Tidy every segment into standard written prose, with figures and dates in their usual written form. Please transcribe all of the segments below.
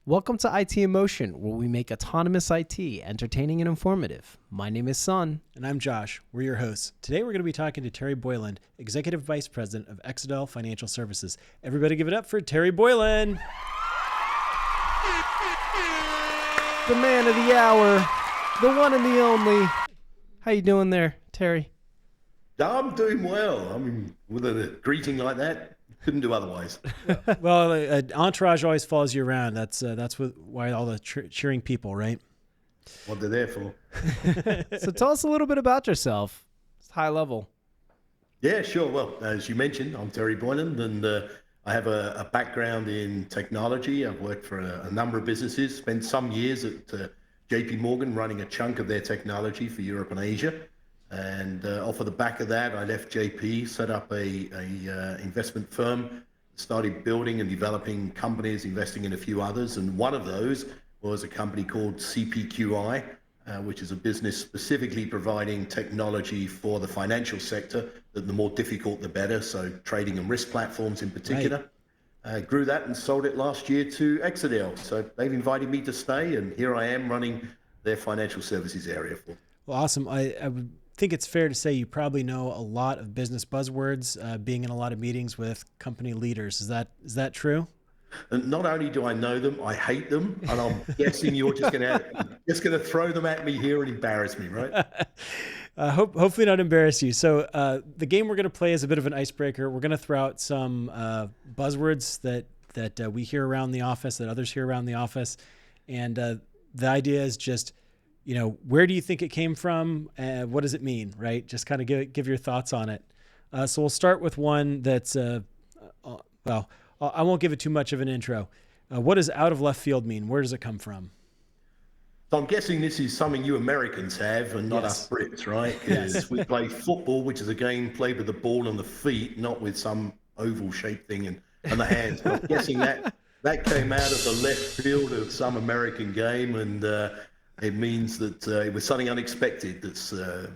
Welcome to IT in Motion, where we make autonomous IT entertaining and informative. My name is Sun. And I'm Josh. We're your hosts. Today we're going to be talking to Terry Boyland, Executive Vice President of Exadel Financial Services. Everybody give it up for Terry Boyland. The man of the hour, the one and the only. How you doing there, Terry? I'm doing well. I mean, with a greeting like that, couldn't do otherwise. Well, entourage always follows you around. That's why all the cheering people, right? What they're there for. So tell us a little bit about yourself. It's high level. Yeah, sure. Well, as you mentioned, I'm Terry Boyland, and I have a background in technology. I've worked for a number of businesses, spent some years at JP Morgan running a chunk of their technology for Europe and Asia. And off of the back of that, I left JP, set up a investment firm, started building and developing companies, investing in a few others. And one of those was a company called CPQI, which is a business specifically providing technology for the financial sector, that the more difficult, the better. So trading and risk platforms in particular. Right. Grew that and sold it last year to Exadel. So they've invited me to stay, and here I am running their financial services area for them. Well, awesome. I would think it's fair to say you probably know a lot of business buzzwords, being in a lot of meetings with company leaders. Is that true? And not only do I know them, I hate them, and I'm guessing you're just gonna throw them at me here and embarrass me, right? Hopefully not embarrass you. So the game we're going to play is a bit of an icebreaker. We're going to throw out some buzzwords that we hear around the office, that others hear around the office, and the idea is just, where do you think it came from? What does it mean, right? Just kind of give your thoughts on it. So we'll start with one that's, I won't give it too much of an intro. What does out of left field mean? Where does it come from? So I'm guessing this is something you Americans have and not us Brits, right? Because we play football, which is a game played with the ball and the feet, not with some oval shaped thing and the hands. But I'm guessing that came out of the left field of some American game, and it means that it was something unexpected that's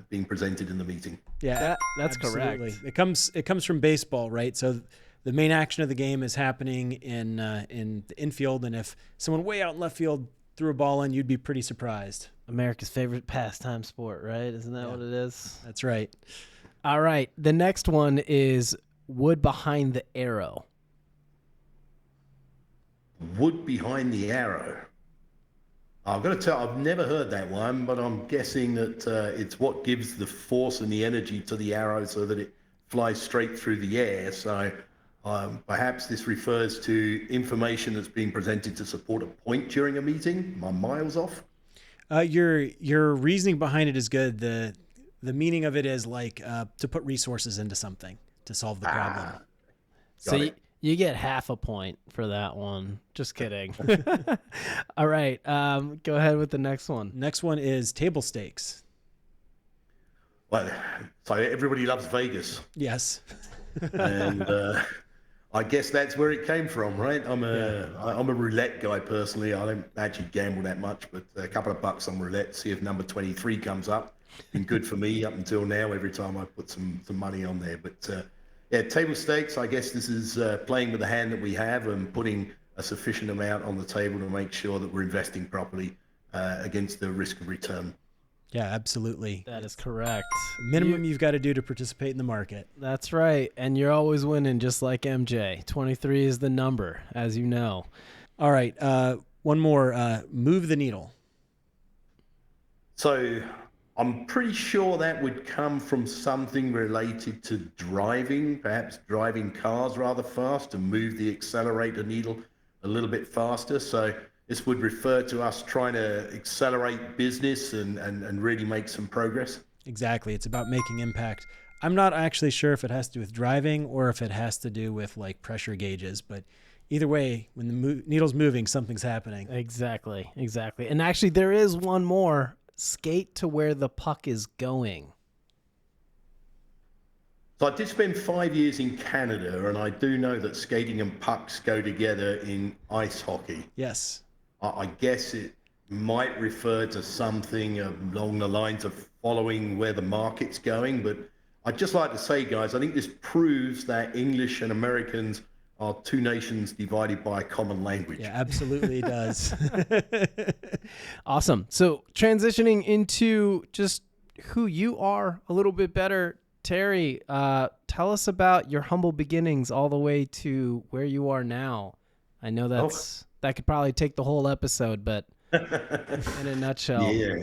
being presented in the meeting. Yeah, that's absolutely correct. It comes from baseball, right? So the main action of the game is happening in the infield, and if someone way out in left field threw a ball in, you'd be pretty surprised. America's favorite pastime sport, right? Isn't that what it is? That's right. All right. The next one is wood behind the arrow. Wood behind the arrow. I've got to tell, I've never heard that one, but I'm guessing that it's what gives the force and the energy to the arrow so that it flies straight through the air. So perhaps this refers to information that's being presented to support a point during a meeting. Am I miles off? Your reasoning behind it is good. The meaning of it is like to put resources into something to solve the problem. So you get half a point for that one. Just kidding. All right. Go ahead with the next one. Next one is table stakes. Well, so everybody loves Vegas. Yes. And I guess that's where it came from, right? I'm a roulette guy personally. I don't actually gamble that much, but a couple of bucks on roulette, see if number 23 comes up. Been good for me up until now, every time I put some money on there. But table stakes, I guess this is playing with the hand that we have and putting a sufficient amount on the table to make sure that we're investing properly against the risk of return. Yeah, absolutely. That is correct. Minimum you've got to do to participate in the market. That's right. And you're always winning, just like MJ. 23 is the number, as you know. All right. One more. Move the needle. So I'm pretty sure that would come from something related to driving, perhaps driving cars rather fast to move the accelerator needle a little bit faster. So this would refer to us trying to accelerate business and really make some progress. Exactly. It's about making impact. I'm not actually sure if it has to do with driving or if it has to do with like pressure gauges, but either way, when the needle's moving, something's happening. Exactly. And actually, there is one more. Skate to where the puck is going. So I did spend 5 years in Canada, and I do know that skating and pucks go together in ice hockey. Yes. I guess it might refer to something along the lines of following where the market's going. But I'd just like to say, guys, I think this proves that English and Americans are two nations divided by a common language. Yeah, absolutely does. Awesome. So transitioning into just who you are a little bit better, Terry, tell us about your humble beginnings all the way to where you are now. I know that could probably take the whole episode, but in a nutshell. Yeah.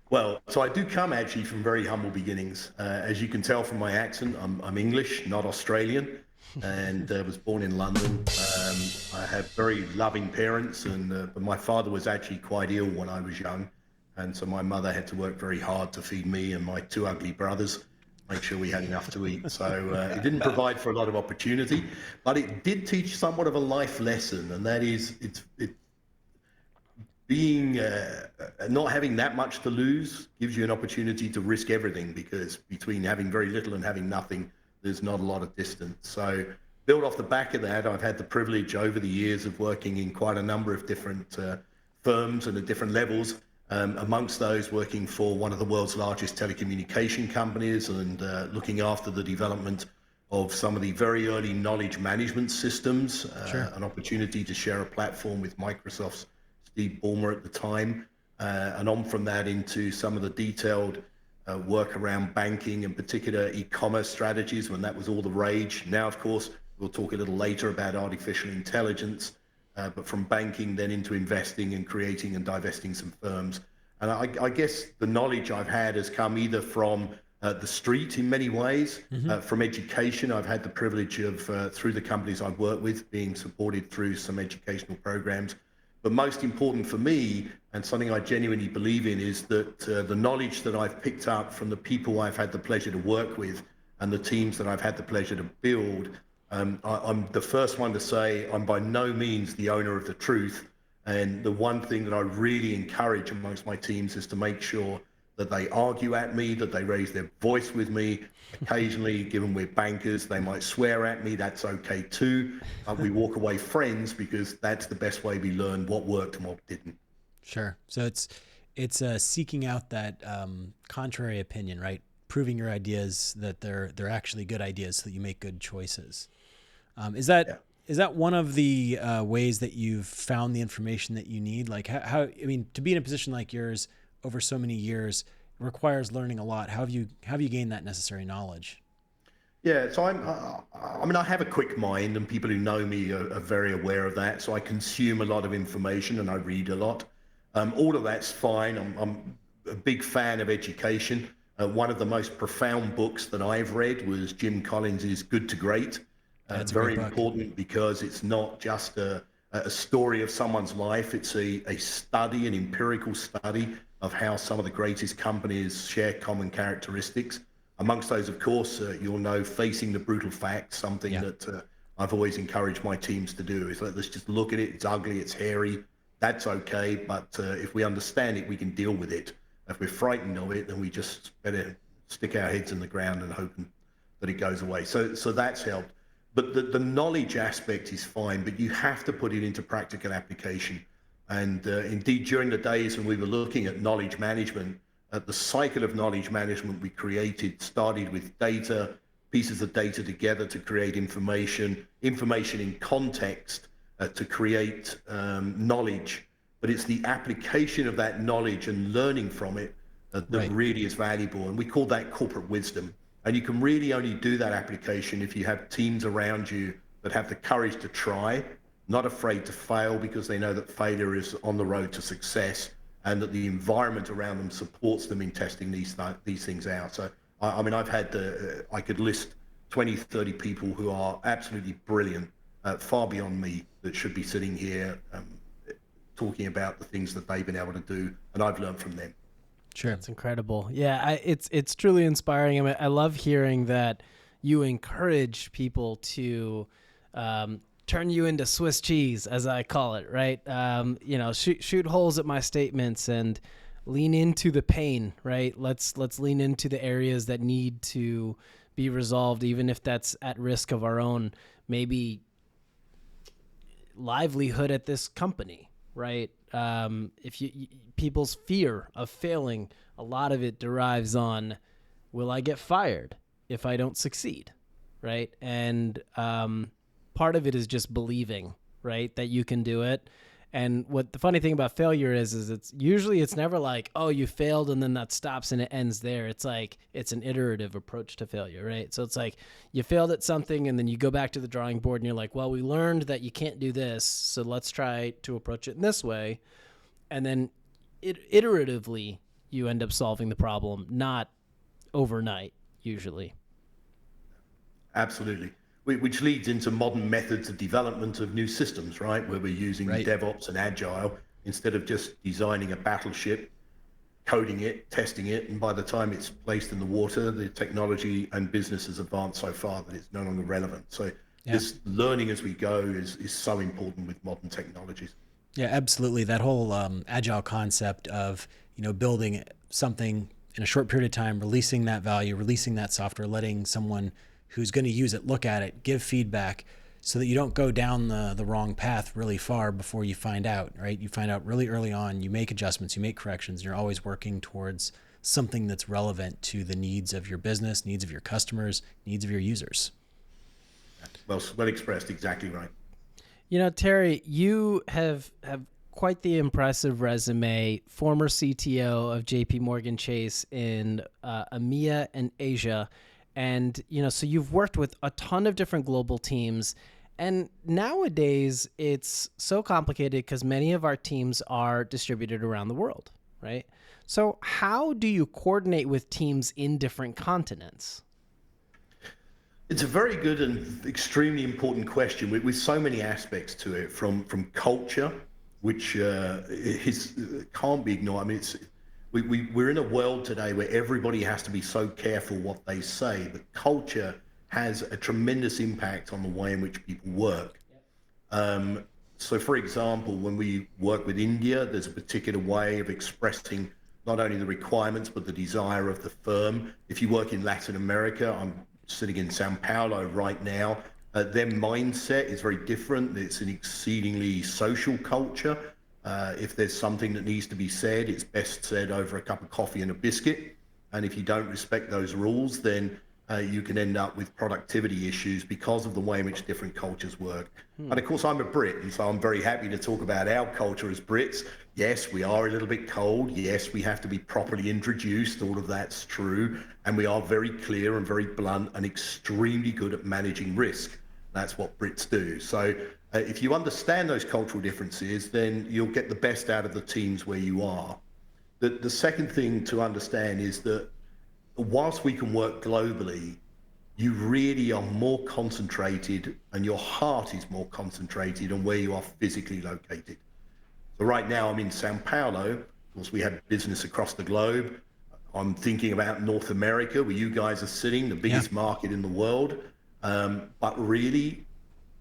Well, so I do come actually from very humble beginnings. As you can tell from my accent, I'm English, not Australian, and was born in London. I have very loving parents, but my father was actually quite ill when I was young, and so my mother had to work very hard to feed me and my two ugly brothers, make sure we had enough to eat. So it didn't provide for a lot of opportunity, but it did teach somewhat of a life lesson, and that is being not having that much to lose gives you an opportunity to risk everything, because between having very little and having nothing, there's not a lot of distance. So built off the back of that, I've had the privilege over the years of working in quite a number of different firms and at different levels. Amongst those, working for one of the world's largest telecommunication companies and looking after the development of some of the very early knowledge management systems, an opportunity to share a platform with Microsoft's Steve Ballmer at the time, and on from that into some of the detailed work around banking, in particular e-commerce strategies when that was all the rage. Now, of course, we'll talk a little later about artificial intelligence, but from banking then into investing and creating and divesting some firms. And I guess the knowledge I've had has come either from the street in many ways, from education. I've had the privilege of, through the companies I've worked with, being supported through some educational programs. But most important for me, and something I genuinely believe in, is that the knowledge that I've picked up from the people I've had the pleasure to work with and the teams that I've had the pleasure to build, I'm the first one to say I'm by no means the owner of the truth. And the one thing that I really encourage amongst my teams is to make sure that they argue at me, that they raise their voice with me. Occasionally, given we're bankers, they might swear at me. That's okay too. We walk away friends, because that's the best way we learn what worked and what didn't. Sure. So it's seeking out that contrary opinion, right? Proving your ideas that they're actually good ideas, so that you make good choices. Is that one of the ways that you've found the information that you need? Like how I mean, to be in a position like yours over so many years requires learning a lot. How have you gained that necessary knowledge? Yeah, so I have a quick mind, and people who know me are very aware of that. So I consume a lot of information and I read a lot. All of that's fine. I'm a big fan of education. One of the most profound books that I've read was Jim Collins's Good to Great. That's very important, because it's not just a story of someone's life. It's a study, an empirical study of how some of the greatest companies share common characteristics. Amongst those, of course, you'll know facing the brutal facts, something that I've always encouraged my teams to do, is let's just look at it. It's ugly, it's hairy, that's okay. But if we understand it, we can deal with it. If we're frightened of it, then we just better stick our heads in the ground and hope that it goes away. So that's helped. But the knowledge aspect is fine, but you have to put it into practical application. And indeed, during the days when we were looking at knowledge management, the cycle of knowledge management we created started with data, pieces of data together to create information in context to create knowledge. But it's the application of that knowledge and learning from it that really is valuable. And we call that corporate wisdom. And you can really only do that application if you have teams around you that have the courage to try, not afraid to fail, because they know that failure is on the road to success, and that the environment around them supports them in testing these things out. So, I've had, I could list 20, 30 people who are absolutely brilliant, far beyond me, that should be sitting here talking about the things that they've been able to do, and I've learned from them. Sure. That's incredible. Yeah, it's truly inspiring. I mean, I love hearing that you encourage people to turn you into Swiss cheese, as I call it, right? Shoot holes at my statements and lean into the pain, right? Let's lean into the areas that need to be resolved, even if that's at risk of our own maybe livelihood at this company, right? If people's fear of failing, a lot of it derives on, will I get fired if I don't succeed, right? And part part of it is just believing, right, that you can do it. And what the funny thing about failure is it's never like, oh, you failed and then that stops and it ends there. It's like, it's an iterative approach to failure, right? So it's like you failed at something and then you go back to the drawing board and you're like, well, we learned that you can't do this, so let's try to approach it in this way. And then iteratively you end up solving the problem, not overnight usually. Absolutely. Which leads into modern methods of development of new systems, right? Where we're using DevOps and Agile instead of just designing a battleship, coding it, testing it, and by the time it's placed in the water, the technology and business has advanced so far that it's no longer relevant. So this learning as we go is so important with modern technologies. Yeah, absolutely. That whole Agile concept of, building something in a short period of time, releasing that value, releasing that software, letting someone who's going to use it look at it, give feedback, so that you don't go down the wrong path really far before you find out, right? You find out really early on, you make adjustments, you make corrections, and you're always working towards something that's relevant to the needs of your business, needs of your customers, needs of your users. Well expressed, exactly right. Terry, you have quite the impressive resume, former CTO of JP Morgan Chase in EMEA and Asia. And, so you've worked with a ton of different global teams. And nowadays it's so complicated because many of our teams are distributed around the world, right? So how do you coordinate with teams in different continents? It's a very good and extremely important question with so many aspects to it, from culture, which can't be ignored. I mean, we're in a world today where everybody has to be so careful what they say, but culture has a tremendous impact on the way in which people work. So for example, when we work with India, there's a particular way of expressing not only the requirements, but the desire of the firm. If you work in Latin America, I'm sitting in São Paulo right now, their mindset is very different. It's an exceedingly social culture. If there's something that needs to be said, it's best said over a cup of coffee and a biscuit. And if you don't respect those rules, then you can end up with productivity issues because of the way in which different cultures work. And of course, I'm a Brit, and so I'm very happy to talk about our culture as Brits. Yes, we are a little bit cold. Yes, we have to be properly introduced. All of that's true. And we are very clear and very blunt and extremely good at managing risk. That's what Brits do. So if you understand those cultural differences, then you'll get the best out of the teams where you are. The second thing to understand is that whilst we can work globally, you really are more concentrated and your heart is more concentrated on where you are physically located. So right now I'm in São Paulo. Of course, we have business across the globe. I'm thinking about North America, where you guys are sitting, the biggest market in the world. But really,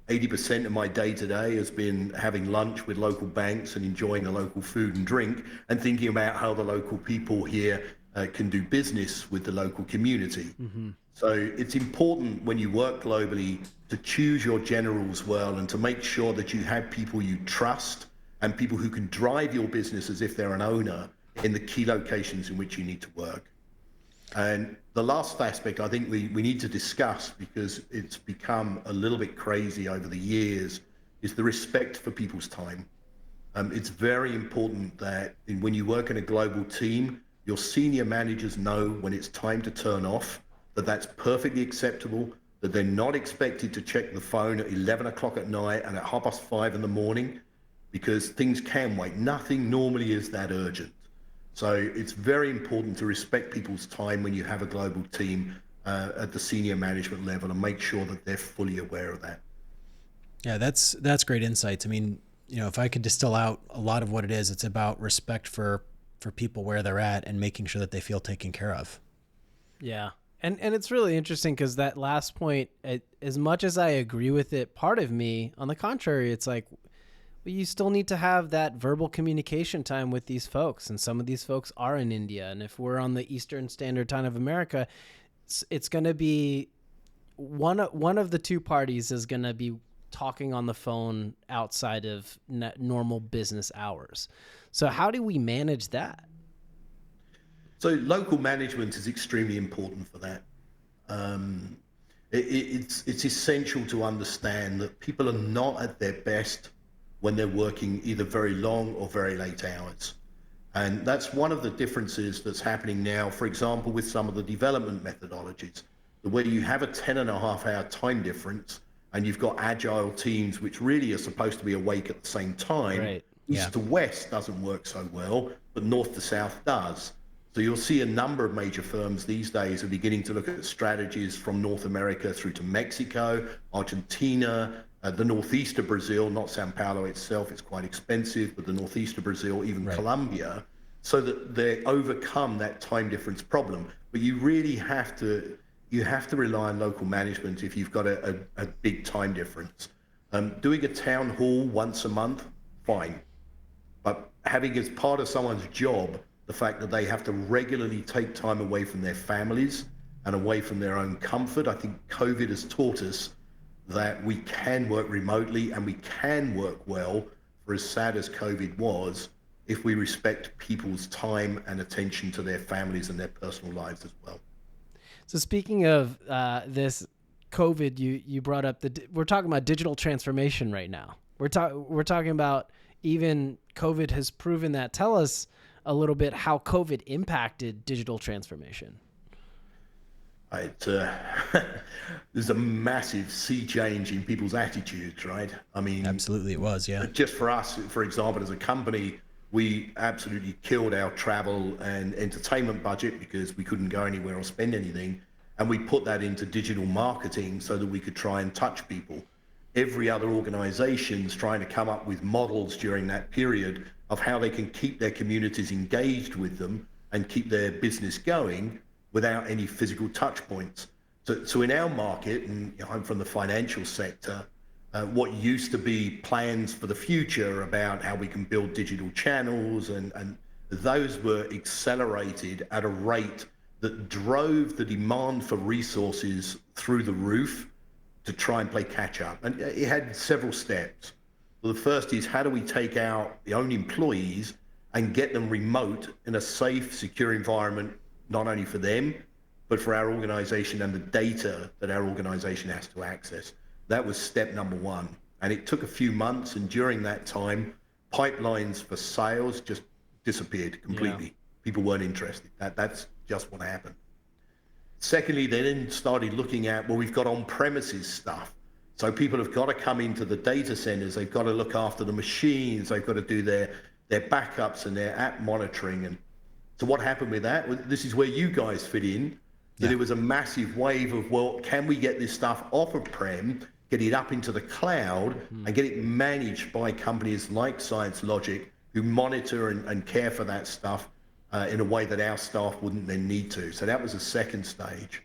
80% of my day today has been having lunch with local banks and enjoying the local food and drink and thinking about how the local people here can do business with the local community. Mm-hmm. So it's important when you work globally to choose your generals well and to make sure that you have people you trust and people who can drive your business as if they're an owner in the key locations in which you need to work. And the last aspect I think we need to discuss, because it's become a little bit crazy over the years, is the respect for people's time. It's very important that when you work in a global team, your senior managers know when it's time to turn off, that that's perfectly acceptable, that they're not expected to check the phone at 11 o'clock at night and at 5:30 in the morning, because things can wait. Nothing normally is that urgent. So it's very important to respect people's time when you have a global team at the senior management level and make sure that they're fully aware of that. Yeah, that's great insights. I mean, if I could distill out a lot of what it is, it's about respect for people where they're at and making sure that they feel taken care of. Yeah. And it's really interesting because that last point, as much as I agree with it, part of me, on the contrary, it's like, well, you still need to have that verbal communication time with these folks. And some of these folks are in India. And if we're on the Eastern Standard Time of America, it's going to be one of the two parties is going to be talking on the phone outside of normal business hours. So how do we manage that? So local management is extremely important for that. It's essential to understand that people are not at their best when they're working either very long or very late hours. And that's one of the differences that's happening now, for example, with some of the development methodologies, where you have a 10.5 hour time difference and you've got agile teams which really are supposed to be awake at the same time. Right. East to west doesn't work so well, but north to south does. So you'll see a number of major firms these days are beginning to look at strategies from North America through to Mexico, Argentina, the northeast of Brazil, not São Paulo itself, it's quite expensive, but the northeast of Brazil, even Colombia, so that they overcome that time difference problem. But you really have to rely on local management if you've got a big time difference. Doing a town hall once a month, fine. But having as part of someone's job the fact that they have to regularly take time away from their families and away from their own comfort, I think COVID has taught us that we can work remotely and we can work well, for as sad as COVID was, if we respect people's time and attention to their families and their personal lives as well. So speaking of this COVID, you brought up we're talking about digital transformation right now. We're talking about even COVID has proven that. Tell us a little bit how COVID impacted digital transformation. There's a massive sea change in people's attitudes, right? I mean, absolutely it was, yeah. Just for us, for example, as a company, we absolutely killed our travel and entertainment budget because we couldn't go anywhere or spend anything. And we put that into digital marketing so that we could try and touch people. Every other organization's trying to come up with models during that period of how they can keep their communities engaged with them and keep their business going without any physical touch points. So in our market, and I'm from the financial sector, what used to be plans for the future about how we can build digital channels, and those were accelerated at a rate that drove the demand for resources through the roof to try and play catch up. And it had several steps. Well, the first is, how do we take our own employees and get them remote in a safe, secure environment, not only for them, but for our organization and the data that our organization has to access. That was step number one. And it took a few months, and during that time, pipelines for sales just disappeared completely. Yeah. People weren't interested. That's just what happened. Secondly, they then started looking at, well, we've got on-premises stuff. So people have got to come into the data centers, they've got to look after the machines, they've got to do their backups and their app monitoring. And so what happened with that? Well, this is where you guys fit in. That There was a massive wave of, well, can we get this stuff off of prem, get it up into the cloud, and get it managed by companies like ScienceLogic, who monitor and care for that stuff in a way that our staff wouldn't then need to. So that was the second stage.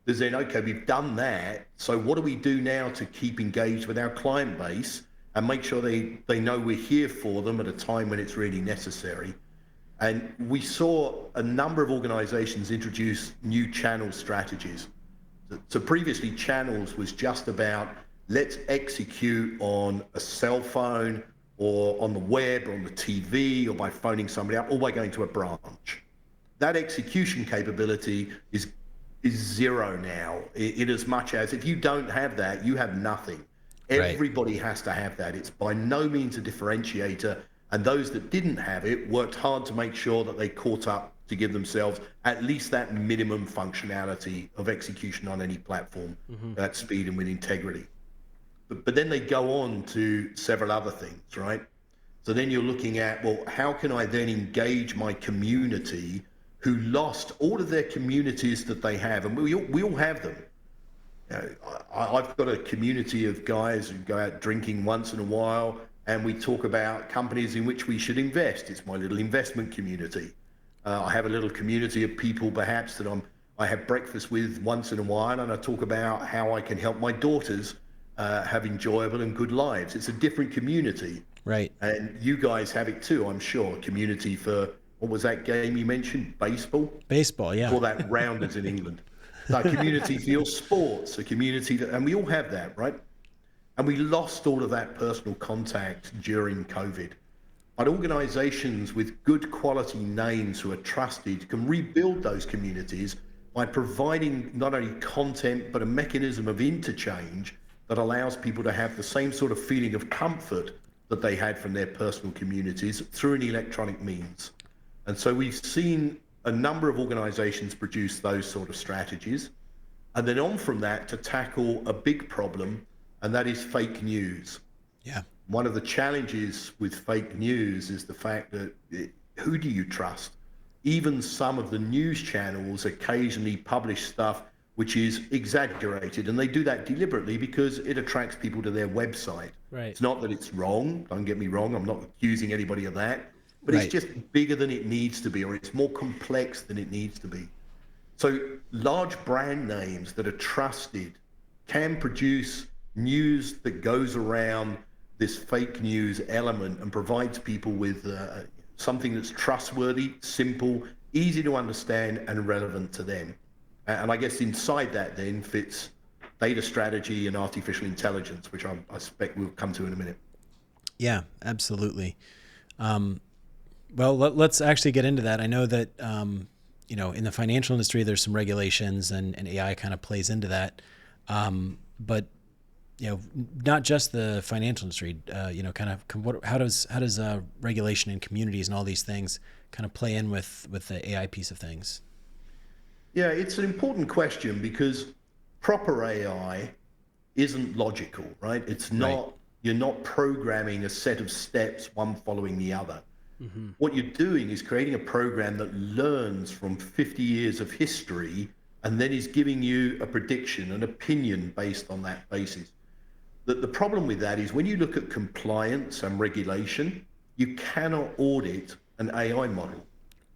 There's then, okay, we've done that. So what do we do now to keep engaged with our client base and make sure they know we're here for them at a time when it's really necessary? And we saw a number of organizations introduce new channel strategies. So previously, channels was just about, let's execute on a cell phone or on the web or on the TV or by phoning somebody up or by going to a branch. That execution capability is zero now, in as much as if you don't have that, you have nothing. Everybody has to have that. It's by no means a differentiator. And those that didn't have it worked hard to make sure that they caught up to give themselves at least that minimum functionality of execution on any platform, at speed and with integrity. But then they go on to several other things, right? So then you're looking at, well, how can I then engage my community who lost all of their communities that they have? And we all have them. You know, I've got a community of guys who go out drinking once in a while, and we talk about companies in which we should invest. It's my little investment community. I have a little community of people perhaps that I have breakfast with once in a while, and I talk about how I can help my daughters have enjoyable and good lives. It's a different community. Right. And you guys have it too, I'm sure. Community for, what was that game you mentioned? Baseball? Baseball, yeah. Call that rounders in England. So community for your sports, a community that, and we all have that, right? And we lost all of that personal contact during COVID. But organizations with good quality names who are trusted can rebuild those communities by providing not only content, but a mechanism of interchange that allows people to have the same sort of feeling of comfort that they had from their personal communities through an electronic means. And so we've seen a number of organizations produce those sort of strategies. And then on from that to tackle a big problem, and that is fake news. Yeah. One of the challenges with fake news is the fact that who do you trust? Even some of the news channels occasionally publish stuff which is exaggerated, and they do that deliberately because it attracts people to their website. Right. It's not that it's wrong, don't get me wrong, I'm not accusing anybody of that, but Right. it's just bigger than it needs to be, or it's more complex than it needs to be. So large brand names that are trusted can produce news that goes around this fake news element and provides people with something that's trustworthy, simple, easy to understand, and relevant to them. And I guess inside that then fits data strategy and artificial intelligence, which I suspect we'll come to in a minute. Yeah, absolutely. Well, let's actually get into that. I know that, in the financial industry, there's some regulations and AI kind of plays into that. But, not just the financial industry, how does regulation in communities and all these things kind of play in with the AI piece of things? Yeah, it's an important question because proper AI isn't logical, right? It's not, Right. You're not programming a set of steps, one following the other. Mm-hmm. What you're doing is creating a program that learns from 50 years of history and then is giving you a prediction, an opinion based on that basis. The problem with that is when you look at compliance and regulation, you cannot audit an AI model.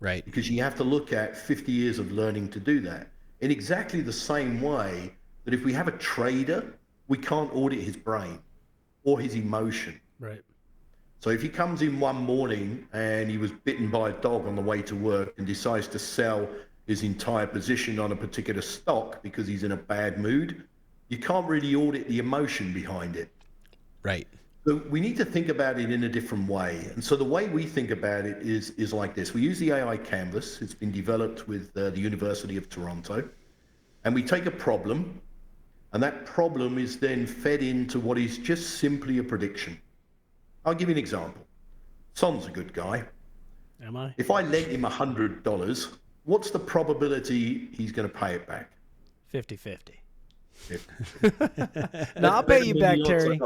Right. Because you have to look at 50 years of learning to do that. In exactly the same way that if we have a trader, we can't audit his brain or his emotion. Right. So if he comes in one morning and he was bitten by a dog on the way to work and decides to sell his entire position on a particular stock because he's in a bad mood, you can't really audit the emotion behind it. Right. So we need to think about it in a different way. And so the way we think about it is like this. We use the AI canvas. It's been developed with the University of Toronto. And we take a problem, and that problem is then fed into what is just simply a prediction. I'll give you an example. Son's a good guy. Am I? If I lent him $100, what's the probability he's going to pay it back? 50-50. No, I'll pay you back, Terry.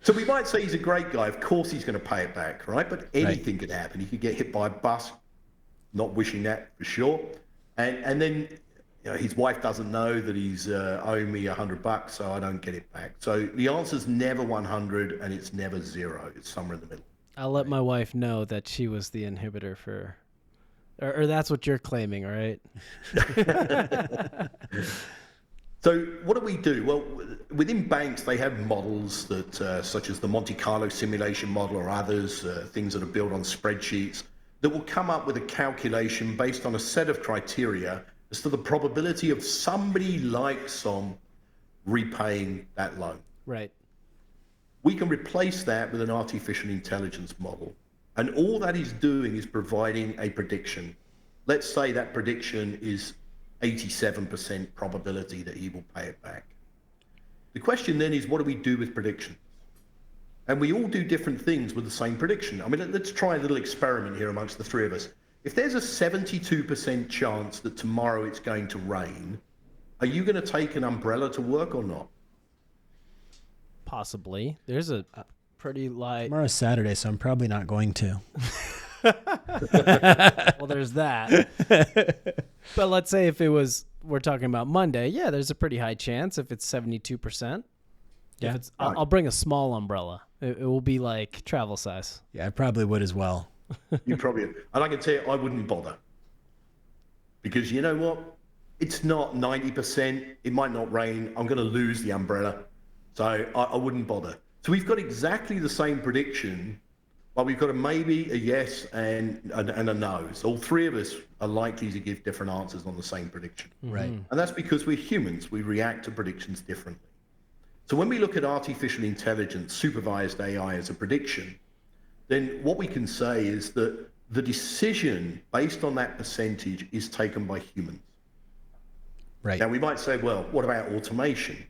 So we might say he's a great guy. Of course he's going to pay it back, right? But anything could happen. He could get hit by a bus. Not wishing that for sure. And then his wife doesn't know that he's owing me $100, so I don't get it back. So the answer's never 100 and it's never 0. It's somewhere in the middle. I'll let my wife know that she was the inhibitor for, or that's what you're claiming, right? So what do we do? Well, within banks, they have models that, such as the Monte Carlo simulation model or others, things that are built on spreadsheets, that will come up with a calculation based on a set of criteria as to the probability of somebody like Som repaying that loan. Right. We can replace that with an artificial intelligence model. And all that is doing is providing a prediction. Let's say that prediction is 87% probability that he will pay it back. The question then is, what do we do with predictions? And we all do different things with the same prediction. I mean, let's try a little experiment here amongst the three of us. If there's a 72% chance that tomorrow it's going to rain, are you going to take an umbrella to work or not? Possibly. There's a pretty light. Tomorrow's Saturday, so I'm probably not going to. Well, there's that. But let's say if we're talking about Monday, yeah, there's a pretty high chance if it's 72%. Yeah. I'll bring a small umbrella. It will be like travel size. Yeah, I probably would as well. You probably, and I can tell you, I wouldn't bother. Because you know what? It's not 90%. It might not rain. I'm going to lose the umbrella. So I wouldn't bother. So we've got exactly the same prediction, but we've got a maybe, a yes, and a no. So all three of us are likely to give different answers on the same prediction. Right. And that's because we're humans. We react to predictions differently. So when we look at artificial intelligence, supervised AI as a prediction, then what we can say is that the decision based on that percentage is taken by humans. Right. Now, we might say, well, what about automation?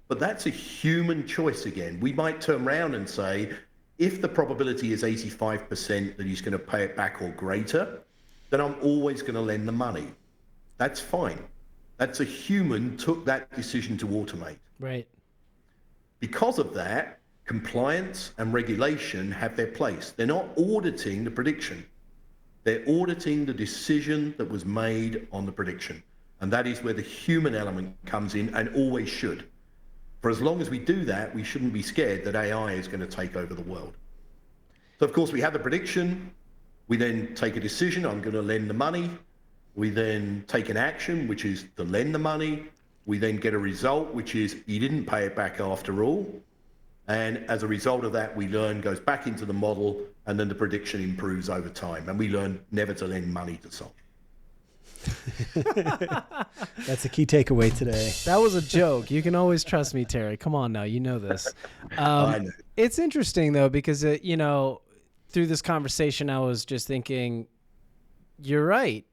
But that's a human choice again. We might turn around and say, if the probability is 85% that he's going to pay it back or greater, then I'm always going to lend the money. That's fine. That's a human took that decision to automate. Right. Because of that, compliance and regulation have their place. They're not auditing the prediction. They're auditing the decision that was made on the prediction. And that is where the human element comes in, and always should. For as long as we do that, we shouldn't be scared that AI is going to take over the world. So of course we have the prediction, we then take a decision, I'm going to lend the money. We then take an action, which is to lend the money. We then get a result, which is he didn't pay it back after all. And as a result of that, we learn, goes back into the model, and then the prediction improves over time. And we learn never to lend money to someone. That's a key takeaway today. That was a joke. You can always trust me, Terry. Come on now, you know this. I know. It's interesting though, because through this conversation, I was just thinking, you're right.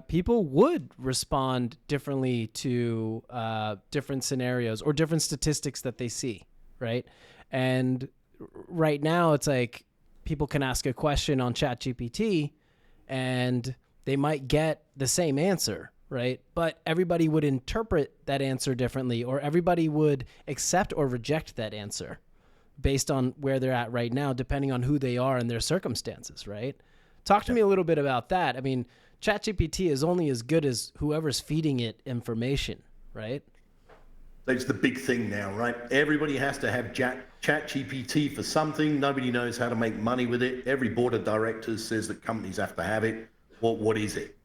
People would respond differently to different scenarios or different statistics that they see, right? And right now, it's like people can ask a question on ChatGPT, and they might get the same answer, right? But everybody would interpret that answer differently, or everybody would accept or reject that answer based on where they're at right now, depending on who they are and their circumstances, right? Talk to me a little bit about that. I mean, ChatGPT is only as good as whoever's feeding it information, right? That's the big thing now, right? Everybody has to have ChatGPT for something. Nobody knows how to make money with it. Every board of directors says that companies have to have it. What is it?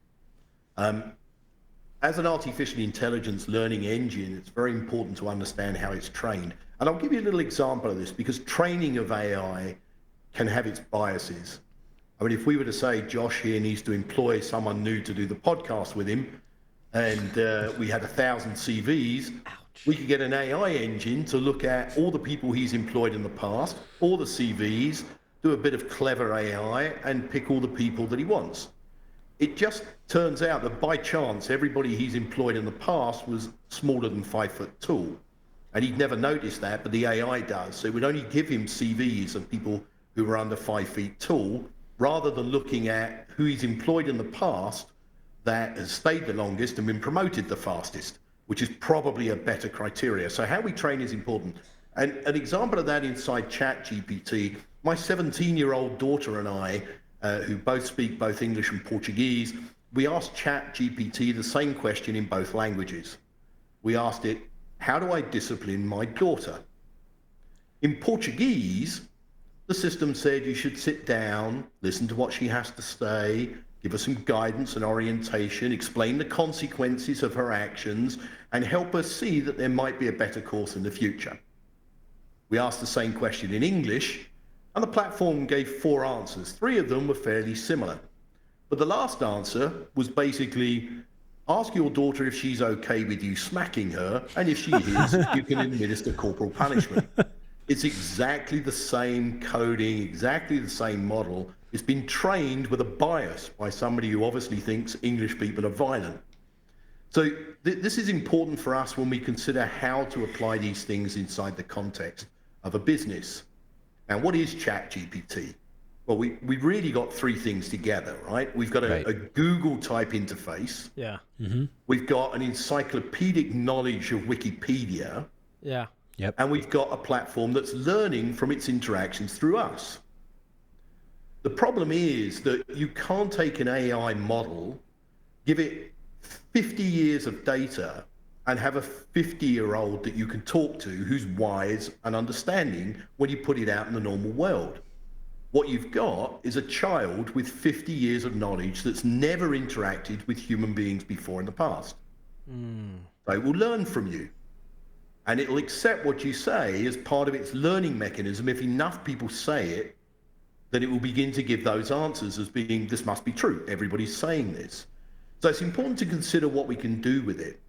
As an artificial intelligence learning engine, it's very important to understand how it's trained. And I'll give you a little example of this, because training of AI can have its biases. I mean, if we were to say Josh here needs to employ someone new to do the podcast with him, and we had 1,000 CVs, we could get an AI engine to look at all the people he's employed in the past, all the CVs, do a bit of clever AI, and pick all the people that he wants. It just turns out that by chance, everybody he's employed in the past was smaller than 5 foot tall. And he'd never noticed that, but the AI does. So it would only give him CVs of people who were under 5 feet tall, rather than looking at who he's employed in the past that has stayed the longest and been promoted the fastest, which is probably a better criteria. So how we train is important. And an example of that inside ChatGPT, my 17-year-old daughter and I, who both speak both English and Portuguese, we asked ChatGPT the same question in both languages. We asked it, how do I discipline my daughter? In Portuguese, the system said you should sit down, listen to what she has to say, give her some guidance and orientation, explain the consequences of her actions, and help her see that there might be a better course in the future. We asked the same question in English, and the platform gave 4 answers. 3 of them were fairly similar. But the last answer was basically, ask your daughter if she's okay with you smacking her, and if she is, you can administer corporal punishment. It's exactly the same coding, exactly the same model. It's been trained with a bias by somebody who obviously thinks English people are violent. So this is important for us when we consider how to apply these things inside the context of a business. Now, what is ChatGPT? Well, we've really got 3 things together, right? We've got a Google type interface. Yeah. Mm-hmm. We've got an encyclopedic knowledge of Wikipedia. Yeah. Yep. And we've got a platform that's learning from its interactions through us. The problem is that you can't take an AI model, give it 50 years of data, and have a 50-year-old that you can talk to who's wise and understanding when you put it out in the normal world. What you've got is a child with 50 years of knowledge that's never interacted with human beings before in the past. They will learn from you. And it'll accept what you say as part of its learning mechanism. If enough people say it, then it will begin to give those answers as being, this must be true. Everybody's saying this. So it's important to consider what we can do with it.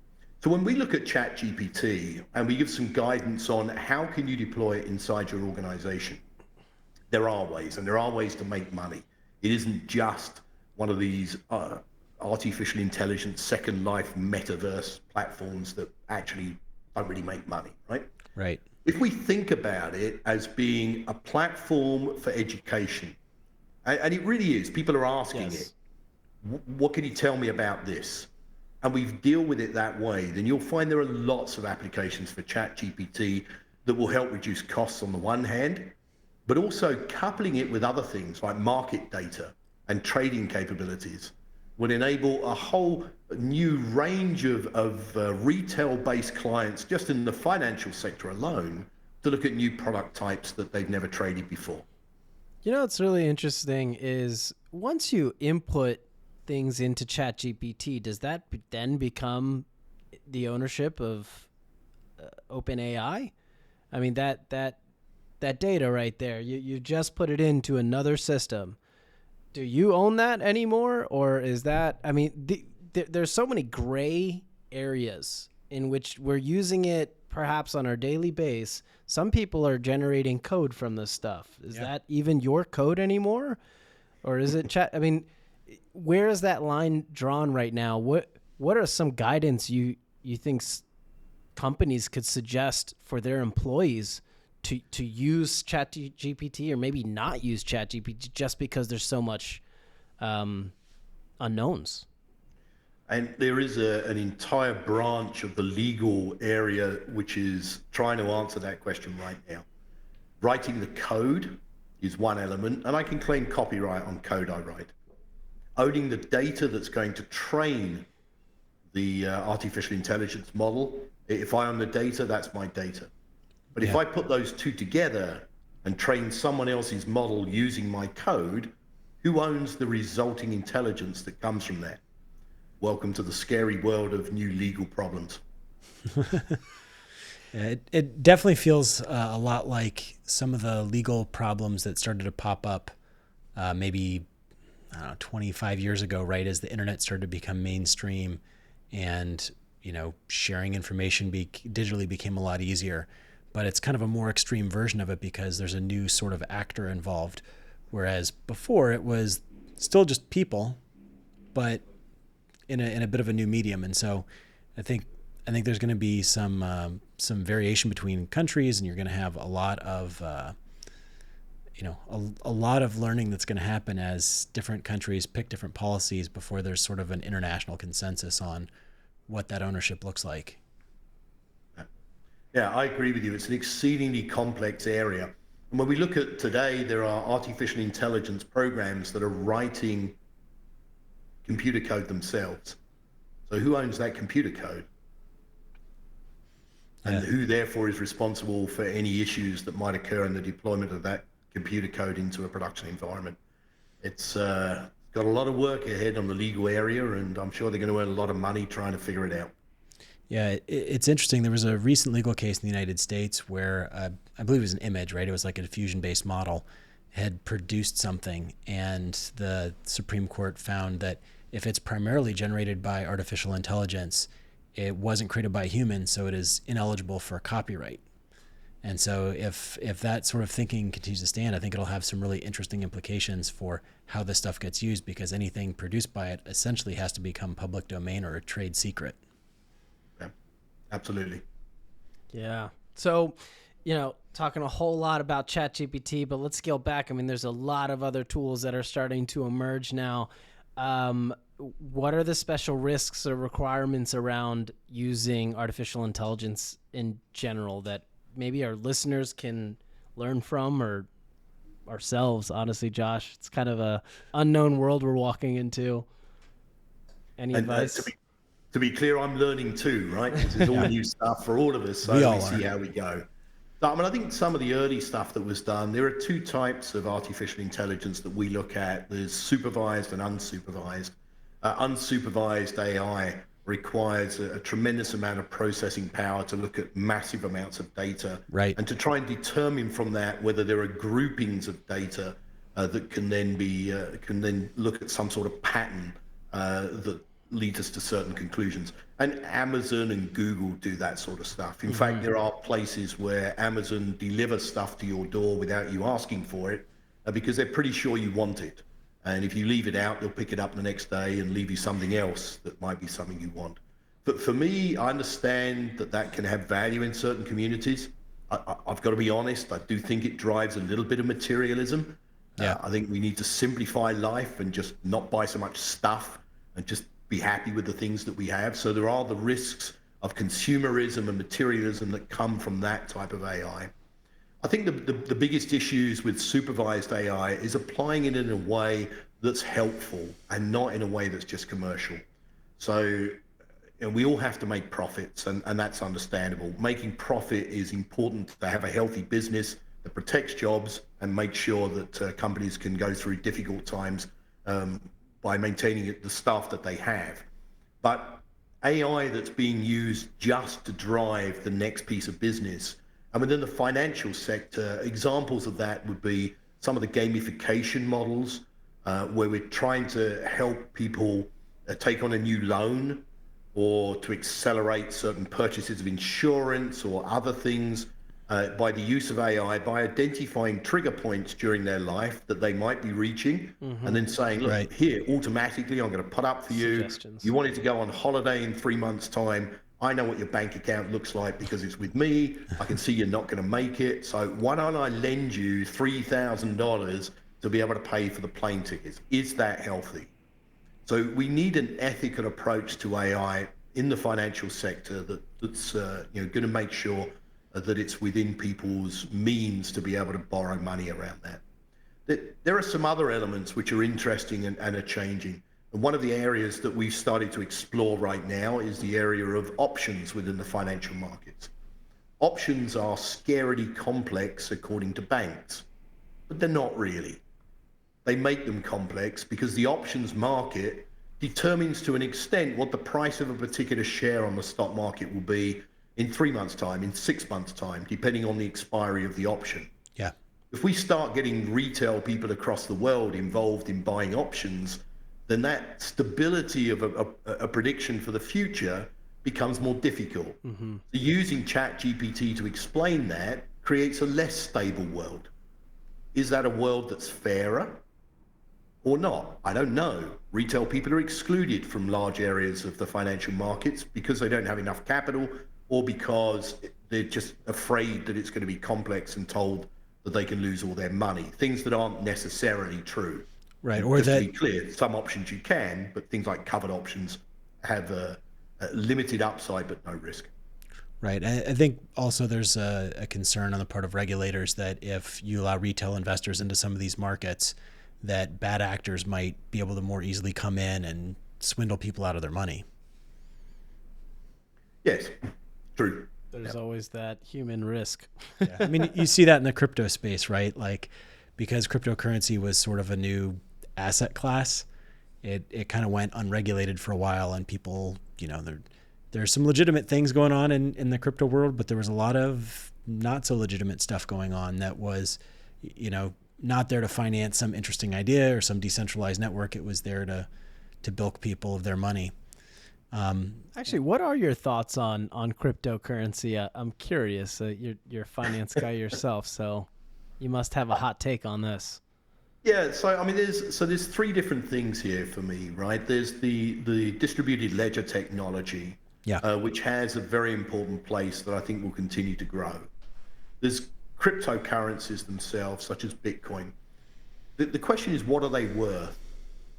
So when we look at ChatGPT and we give some guidance on how can you deploy it inside your organization, there are ways, and there are ways to make money. It isn't just one of these artificial intelligence, Second Life metaverse platforms that actually don't really make money, right? Right. If we think about it as being a platform for education, and it really is, people are asking it, what can you tell me about this? And we deal with it that way, then you'll find there are lots of applications for ChatGPT that will help reduce costs on the one hand, but also coupling it with other things like market data and trading capabilities would enable a whole new range of retail-based clients just in the financial sector alone to look at new product types that they've never traded before. You know what's really interesting is once you input things into ChatGPT, does that then become the ownership of OpenAI? I mean, that data right there, you just put it into another system. Do you own that anymore? Or is that, I mean, there's so many gray areas in which we're using it perhaps on our daily base. Some people are generating code from this stuff. Is that even your code anymore? Or is it chat? I mean, where is that line drawn right now? What are some guidance you think companies could suggest for their employees to use ChatGPT or maybe not use ChatGPT just because there's so much unknowns? And there is an entire branch of the legal area which is trying to answer that question right now. Writing the code is one element, and I can claim copyright on code I write. Owning the data that's going to train the artificial intelligence model, if I own the data, that's my data. But if I put those two together and train someone else's model using my code, who owns the resulting intelligence that comes from that? Welcome to the scary world of new legal problems. It definitely feels a lot like some of the legal problems that started to pop up maybe, I don't know, 25 years ago, right? As the internet started to become mainstream and, sharing information digitally became a lot easier. But it's kind of a more extreme version of it because there's a new sort of actor involved. Whereas before it was still just people, but in a bit of a new medium. And so I think there's going to be some variation between countries, and you're going to have a lot of a lot of learning that's going to happen as different countries pick different policies before there's sort of an international consensus on what that ownership looks like. Yeah, I agree with you. It's an exceedingly complex area. And when we look at today, there are artificial intelligence programs that are writing computer code themselves. So who owns that computer code? And who therefore is responsible for any issues that might occur in the deployment of that computer code into a production environment? It's got a lot of work ahead on the legal area, and I'm sure they're going to earn a lot of money trying to figure it out. Yeah, it's interesting. There was a recent legal case in the United States where I believe it was an image, right? It was like a diffusion-based model had produced something, and the Supreme Court found that if it's primarily generated by artificial intelligence, it wasn't created by humans, so it is ineligible for copyright. And so if that sort of thinking continues to stand, I think it'll have some really interesting implications for how this stuff gets used, because anything produced by it essentially has to become public domain or a trade secret. Absolutely. Yeah. So, talking a whole lot about ChatGPT, but let's scale back. I mean, there's a lot of other tools that are starting to emerge now. What are the special risks or requirements around using artificial intelligence in general that maybe our listeners can learn from, or ourselves, honestly, Josh? It's kind of a unknown world we're walking into. Any advice? To be clear, I'm learning too, right? This is all new stuff for all of us, so we see how we go. I mean, I think some of the early stuff that was done, there are two types of artificial intelligence that we look at. There's supervised and unsupervised. Unsupervised AI requires a tremendous amount of processing power to look at massive amounts of data, right, and to try and determine from that whether there are groupings of data that can then look at some sort of pattern that lead us to certain conclusions. And Amazon and Google do that sort of stuff. In fact, there are places where Amazon delivers stuff to your door without you asking for it because they're pretty sure you want it. And if you leave it out, they'll pick it up the next day and leave you something else that might be something you want. But for me, I understand that that can have value in certain communities. I've got to be honest, I do think it drives a little bit of materialism. Yeah. I think we need to simplify life and just not buy so much stuff and just be happy with the things that we have. So there are the risks of consumerism and materialism that come from that type of AI. I think the biggest issues with supervised AI is applying it in a way that's helpful and not in a way that's just commercial. So we all have to make profits, and that's understandable. Making profit is important to have a healthy business that protects jobs and makes sure that companies can go through difficult times by maintaining the staff that they have. But AI that's being used just to drive the next piece of business, and within the financial sector, examples of that would be some of the gamification models where we're trying to help people take on a new loan or to accelerate certain purchases of insurance or other things by the use of AI, by identifying trigger points during their life that they might be reaching, and then saying, look, here, automatically, I'm going to put up for you. You wanted to go on holiday in 3 months' time. I know what your bank account looks like because it's with me. I can see you're not going to make it. So why don't I lend you $3,000 to be able to pay for the plane tickets? Is that healthy? So we need an ethical approach to AI in the financial sector that's going to make sure that it's within people's means to be able to borrow money around that. There are some other elements which are interesting and are changing. And one of the areas that we've started to explore right now is the area of options within the financial markets. Options are scarily complex according to banks, but they're not really. They make them complex because the options market determines to an extent what the price of a particular share on the stock market will be in 3 months' time, in 6 months' time, depending on the expiry of the option. Yeah. If we start getting retail people across the world involved in buying options, then that stability of a prediction for the future becomes more difficult. So using ChatGPT to explain that creates a less stable world. Is that a world that's fairer or not? I don't know. Retail people are excluded from large areas of the financial markets because they don't have enough capital or because they're just afraid that it's going to be complex and told that they can lose all their money. Things that aren't necessarily true. Right. Or just that, to be clear, some options you can, but things like covered options have a limited upside but no risk. right. I think also there's a concern on the part of regulators that if you allow retail investors into some of these markets, that bad actors might be able to more easily come in and swindle people out of their money. Yes, true. There's always that human risk. Yeah. I mean, you see that in the crypto space, right? Like, because cryptocurrency was sort of a new asset class, it kind of went unregulated for a while, and people, there's some legitimate things going on in the crypto world, but there was a lot of not so legitimate stuff going on that was, not there to finance some interesting idea or some decentralized network. It was there to bilk people of their money. Actually, what are your thoughts on cryptocurrency? I'm curious. You're a finance guy yourself, so you must have a hot take on this. Yeah, so I mean, there's three different things here for me, right? There's the distributed ledger technology, which has a very important place that I think will continue to grow. There's cryptocurrencies themselves, such as Bitcoin. The question is, what are they worth?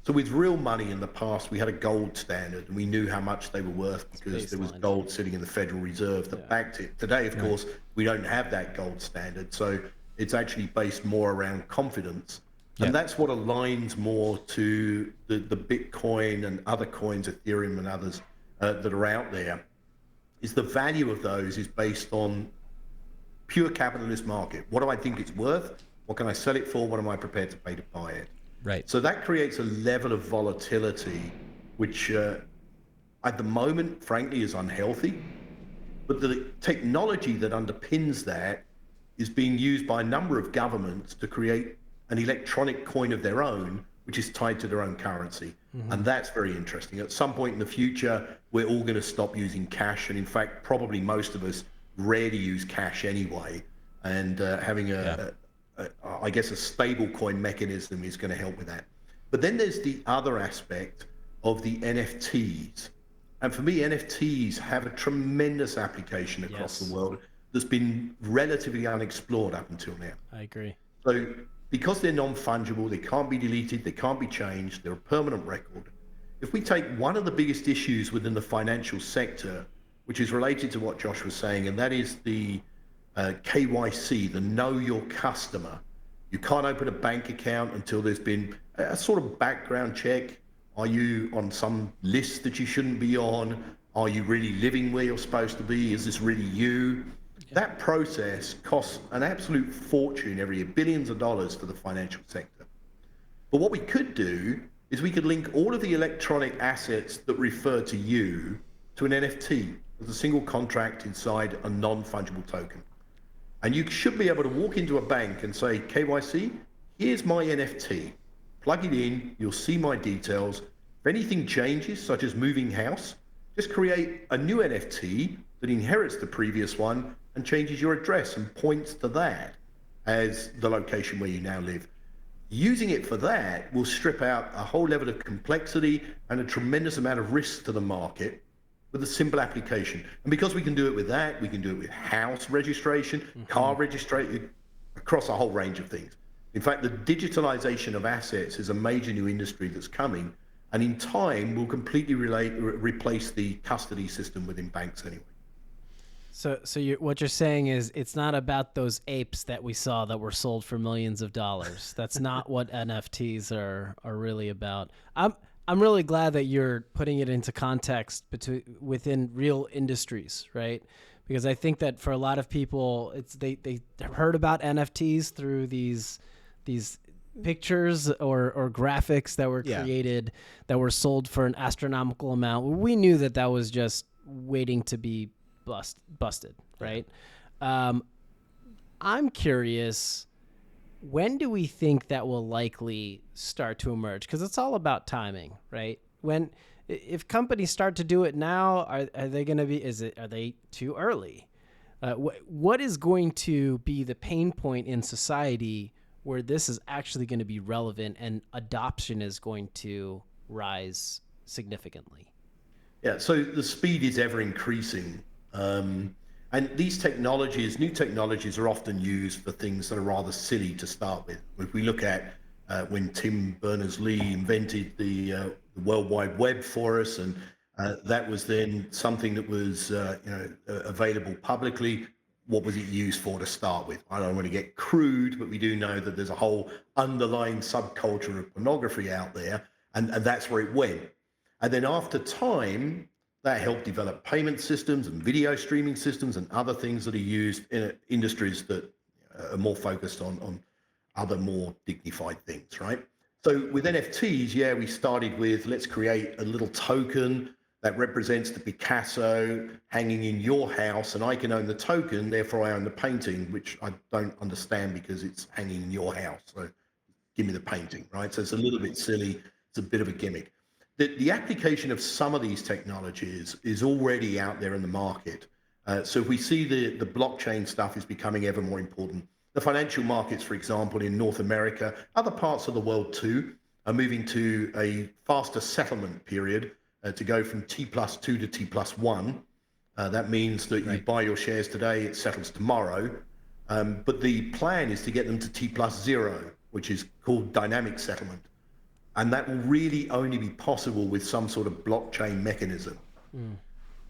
So with real money in the past, we had a gold standard, and we knew how much they were worth because there was gold sitting in the Federal Reserve that backed it. Today, of course, we don't have that gold standard, so it's actually based more around confidence. And that's what aligns more to the Bitcoin and other coins, Ethereum and others that are out there, is the value of those is based on pure capitalist market. What do I think it's worth? What can I sell it for? What am I prepared to pay to buy it? Right. So that creates a level of volatility, which at the moment, frankly, is unhealthy. But the technology that underpins that is being used by a number of governments to create an electronic coin of their own, which is tied to their own currency. And that's very interesting. At some point in the future, we're all going to stop using cash. And in fact, probably most of us rarely use cash anyway. And having I guess a stable coin mechanism is going to help with that. But then there's the other aspect of the NFTs. And for me, NFTs have a tremendous application across the world that's been relatively unexplored up until now. I agree. So because they're non-fungible, they can't be deleted, they can't be changed, they're a permanent record. If we take one of the biggest issues within the financial sector, which is related to what Josh was saying, and that is the KYC, the know your customer. You can't open a bank account until there's been a sort of background check. Are you on some list that you shouldn't be on? Are you really living where you're supposed to be? Is this really you? That process costs an absolute fortune every year, billions of dollars for the financial sector. But what we could do is we could link all of the electronic assets that refer to you to an NFT as a single contract inside a non-fungible token. And you should be able to walk into a bank and say, KYC, here's my NFT. Plug it in, you'll see my details. If anything changes, such as moving house, just create a new NFT that inherits the previous one and changes your address and points to that as the location where you now live. Using it for that will strip out a whole level of complexity and a tremendous amount of risk to the market with a simple application. And because we can do it with that, we can do it with house registration, car registration, across a whole range of things. In fact, the digitalization of assets is a major new industry that's coming, and in time will completely replace the custody system within banks anyway. So what you're saying is it's not about those apes that we saw that were sold for millions of dollars. That's not what NFTs are really about. I'm really glad that you're putting it into context within real industries, right? Because I think that for a lot of people, they heard about NFTs through these pictures or graphics that were created that were sold for an astronomical amount. We knew that was just waiting to be busted, right? I'm curious, when do we think that will likely start to emerge? Because it's all about timing, right? If companies start to do it now, are they going to be? Are they too early? What is going to be the pain point in society where this is actually going to be relevant and adoption is going to rise significantly? Yeah, so the speed is ever increasing. And these new technologies are often used for things that are rather silly to start with. If we look at when Tim Berners-Lee invented the World Wide Web for us, and that was then something that was available publicly. What was it used for to start with? I don't want to get crude, but we do know that there's a whole underlying subculture of pornography out there, and that's where it went. And then after time, that helped develop payment systems and video streaming systems and other things that are used in industries that are more focused on other more dignified things, right? So with NFTs, we started with, let's create a little token that represents the Picasso hanging in your house, and I can own the token, therefore I own the painting, which I don't understand because it's hanging in your house. So give me the painting, right? So it's a little bit silly. It's a bit of a gimmick. The application of some of these technologies is already out there in the market. So if we see the blockchain stuff is becoming ever more important. The financial markets, for example, in North America, other parts of the world too, are moving to a faster settlement period to go from T+2 to T+1. That means that you buy your shares today, it settles tomorrow. But the plan is to get them to T+0, which is called dynamic settlement. And that will really only be possible with some sort of blockchain mechanism.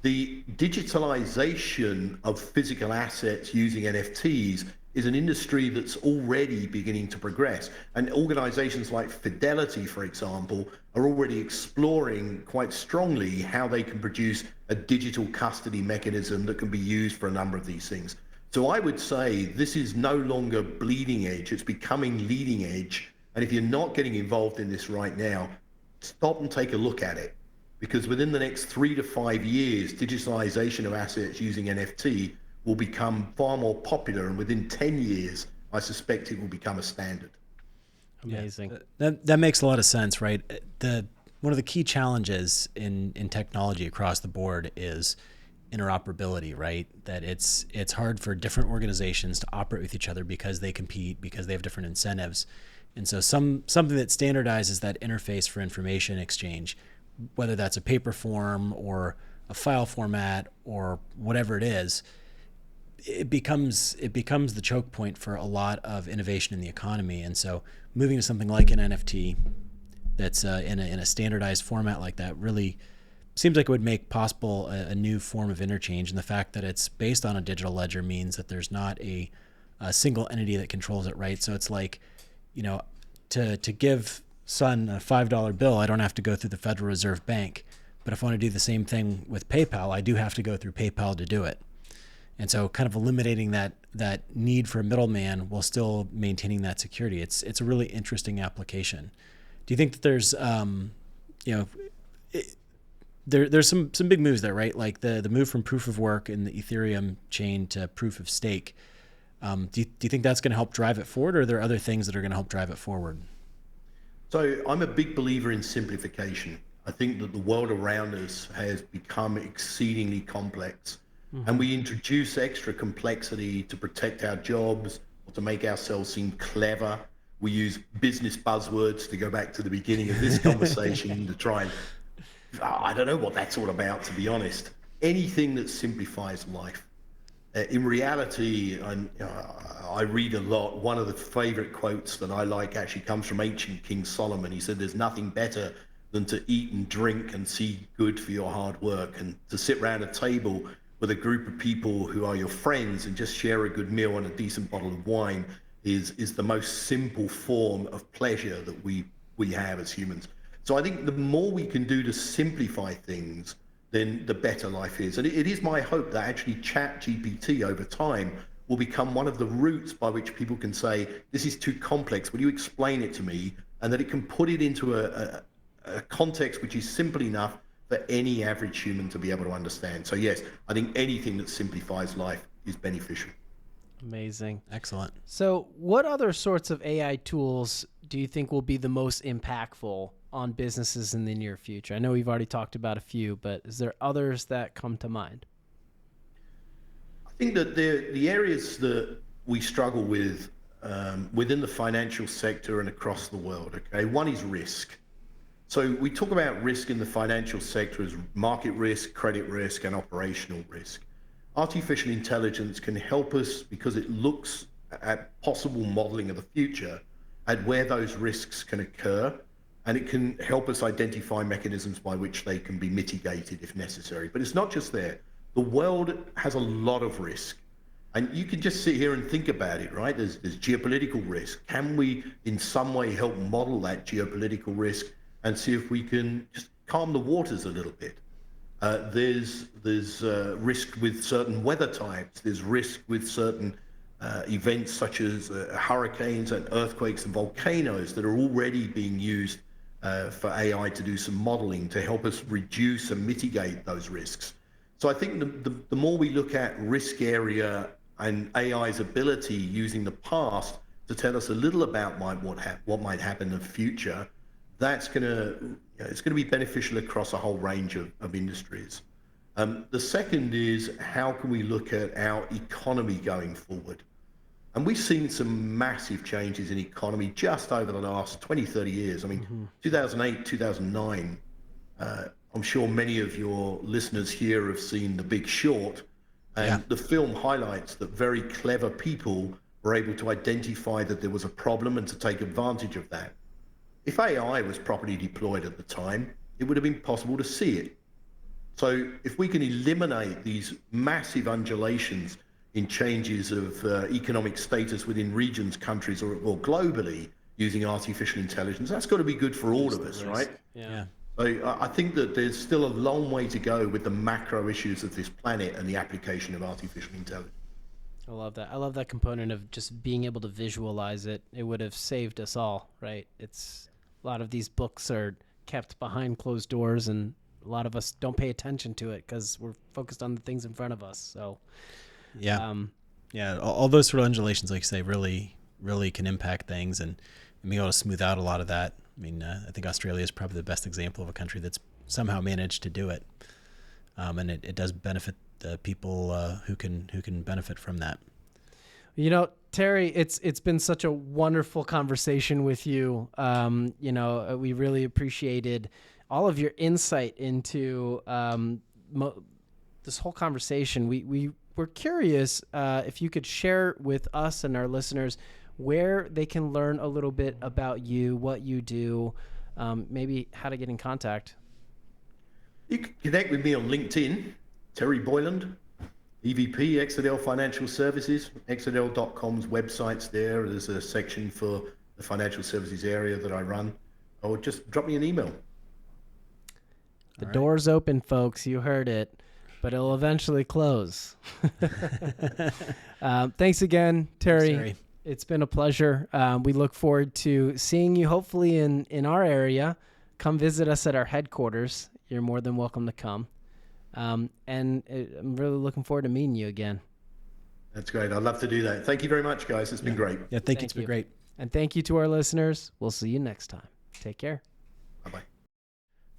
The digitalization of physical assets using NFTs is an industry that's already beginning to progress. And organizations like Fidelity, for example, are already exploring quite strongly how they can produce a digital custody mechanism that can be used for a number of these things. So I would say this is no longer bleeding edge, it's becoming leading edge. And if you're not getting involved in this right now, stop and take a look at it. Because within the next 3 to 5 years, digitalization of assets using NFT will become far more popular. And within 10 years, I suspect it will become a standard. Amazing. That makes a lot of sense, right? One of the key challenges in technology across the board is interoperability, right? That it's hard for different organizations to operate with each other because they compete, because they have different incentives. And so something that standardizes that interface for information exchange, whether that's a paper form or a file format or whatever it is, it becomes the choke point for a lot of innovation in the economy. And so moving to something like an NFT that's in a standardized format like that really seems like it would make possible a new form of interchange. And the fact that it's based on a digital ledger means that there's not a single entity that controls it, right? So it's like, to give son a $5 bill, I don't have to go through the Federal Reserve Bank. But if I want to do the same thing with PayPal, I do have to go through PayPal to do it. And so kind of eliminating that need for a middleman while still maintaining that security. It's a really interesting application. Do you think that there's, there's some big moves there, right? Like the move from proof of work in the Ethereum chain to proof of stake. Do you think that's going to help drive it forward, or are there other things that are going to help drive it forward? So I'm a big believer in simplification. I think that the world around us has become exceedingly complex, and we introduce extra complexity to protect our jobs or to make ourselves seem clever. We use business buzzwords, to go back to the beginning of this conversation, to try and, I don't know what that's all about, to be honest. Anything that simplifies life. In reality, I read a lot. One of the favorite quotes that I like actually comes from ancient King Solomon. He said, "There's nothing better than to eat and drink and see good for your hard work, and to sit around a table with a group of people who are your friends and just share a good meal and a decent bottle of wine is the most simple form of pleasure that we have as humans." So I think the more we can do to simplify things, then the better life is. And it is my hope that actually ChatGPT over time will become one of the routes by which people can say, this is too complex, will you explain it to me? And that it can put it into a context which is simple enough for any average human to be able to understand. So yes, I think anything that simplifies life is beneficial. Amazing. Excellent. So what other sorts of AI tools do you think will be the most impactful on businesses in the near future? I know we've already talked about a few, but is there others that come to mind? I think that the areas that we struggle with within the financial sector and across the world, okay, one is risk. So we talk about risk in the financial sector as market risk, credit risk, and operational risk. Artificial intelligence can help us because it looks at possible modeling of the future, at where those risks can occur, and it can help us identify mechanisms by which they can be mitigated if necessary. But it's not just there. The world has a lot of risk. And you can just sit here and think about it, right? There's geopolitical risk. Can we in some way help model that geopolitical risk and see if we can just calm the waters a little bit? There's risk with certain weather types. There's risk with certain events such as hurricanes and earthquakes and volcanoes that are already being used for AI to do some modeling to help us reduce and mitigate those risks. So I think the more we look at risk area and AI's ability using the past to tell us a little about what might happen in the future, it's going to be beneficial across a whole range of industries. The second is, how can we look at our economy going forward? And we've seen some massive changes in economy just over the last 20, 30 years. I mean, 2008, 2009, I'm sure many of your listeners here have seen The Big Short. And the film highlights that very clever people were able to identify that there was a problem and to take advantage of that. If AI was properly deployed at the time, it would have been possible to see it. So if we can eliminate these massive undulations in changes of economic status within regions, countries, or globally using artificial intelligence, that's got to be good for all of us, right? Yeah. So I think that there's still a long way to go with the macro issues of this planet and the application of artificial intelligence. I love that. I love that component of just being able to visualize it. It would have saved us all, right? It's a lot of these books are kept behind closed doors, and a lot of us don't pay attention to it because we're focused on the things in front of us. So, all those sort of undulations, like you say, really, really can impact things, and being able to smooth out a lot of that. I mean, I think Australia is probably the best example of a country that's somehow managed to do it, and it does benefit the people who can benefit from that. Terry, it's been such a wonderful conversation with you. We really appreciated all of your insight into this whole conversation. We're curious if you could share with us and our listeners where they can learn a little bit about you, what you do, maybe how to get in contact. You can connect with me on LinkedIn, Terry Boyland, EVP, Exadel Financial Services. Exadel.com's website's there. There's a section for the financial services area that I run. Or just drop me an email. The door's open, folks. You heard it. But it'll eventually close. Thanks again, Terry. Thanks, Terry. It's been a pleasure. We look forward to seeing you hopefully in our area. Come visit us at our headquarters. You're more than welcome to come. I'm really looking forward to meeting you again. That's great. I'd love to do that. Thank you very much, guys. It's been great. Yeah, thank you. It's been great. And thank you to our listeners. We'll see you next time. Take care. Bye-bye.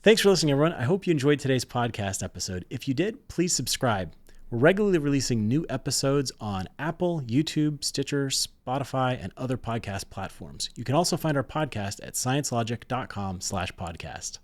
Thanks for listening, everyone. I hope you enjoyed today's podcast episode. If you did, please subscribe. We're regularly releasing new episodes on Apple, YouTube, Stitcher, Spotify, and other podcast platforms. You can also find our podcast at ScienceLogic.com/podcast.